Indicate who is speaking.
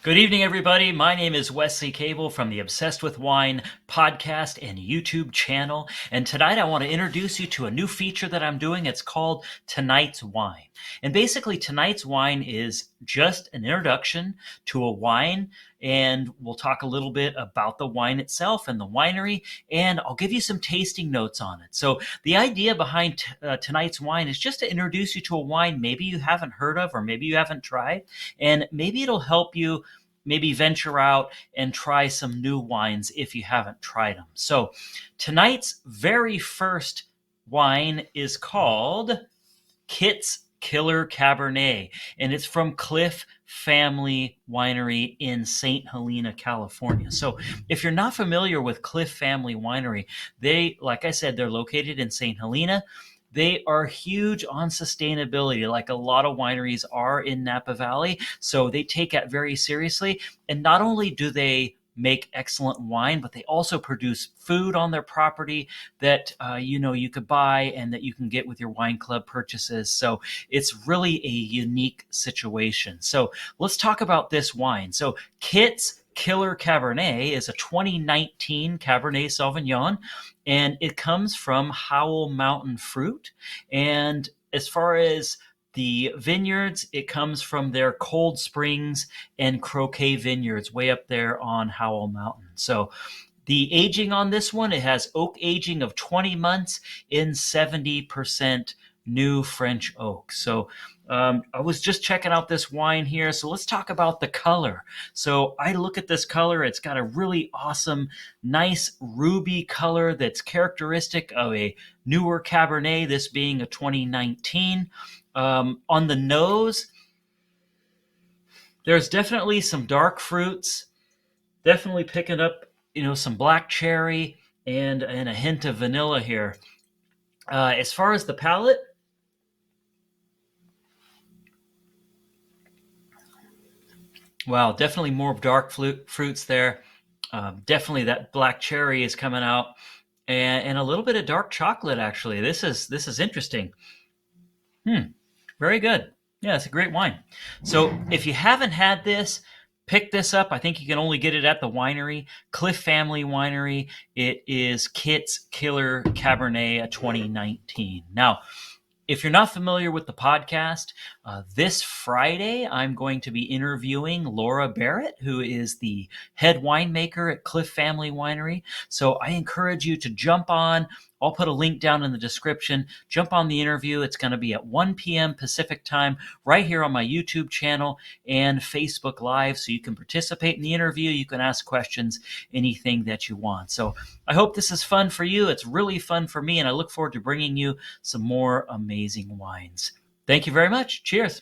Speaker 1: Good evening, everybody. My name is Wesley Cable from the Obsessed with Wine podcast and YouTube channel. And tonight I want to introduce you to a new feature that I'm doing. It's called Tonight's Wine. And basically, tonight's wine is just an introduction to a wine. And we'll talk a little bit about the wine itself and the winery. And I'll give you some tasting notes on it. So the idea behind tonight's wine is just to introduce you to a wine maybe you haven't heard of or maybe you haven't tried. And maybe it'll help you maybe venture out and try some new wines if you haven't tried them. So tonight's very first wine is called Kit's Killer Cabernet, and it's from Cliff Family Winery in St. Helena, California. So if you're not familiar with Cliff Family Winery, like I said, they're located in St. Helena. They are huge on sustainability, like a lot of wineries are in Napa Valley. So they take that very seriously. And not only do they make excellent wine, but they also produce food on their property that you could buy and that you can get with your wine club purchases. So it's really a unique situation. So let's talk about this wine. So Kit's Killer Cabernet is a 2019 Cabernet Sauvignon, and it comes from Howell Mountain Fruit. And as far as the vineyards, it comes from their Cold Springs and Croquet vineyards way up there on Howell Mountain. So the aging on this one, it has oak aging of 20 months in 70% new French oak. So I was just checking out this wine here. So let's talk about the color. So I look at this color. It's got a really awesome, nice ruby color that's characteristic of a newer Cabernet, this being a 2019. On the nose, there's definitely some dark fruits, definitely picking up, some black cherry and a hint of vanilla here. As far as the palate, wow, definitely more dark fruits there. Definitely that black cherry is coming out, and a little bit of dark chocolate. Actually, this is interesting. Very good. Yeah, it's a great wine. So if you haven't had this, pick this up. I think you can only get it at the winery, Cliff Family Winery. It is Kit's Killer Cabernet 2019. Now, if you're not familiar with the podcast, this Friday I'm going to be interviewing Laura Barrett, who is the head winemaker at Cliff Family Winery. So I encourage you to jump on. I'll put a link down in the description. Jump on the interview. It's going to be at 1 p.m. Pacific time right here on my YouTube channel and Facebook Live. So you can participate in the interview. You can ask questions, anything that you want. So I hope this is fun for you. It's really fun for me, and I look forward to bringing you some more amazing wines. Thank you very much. Cheers.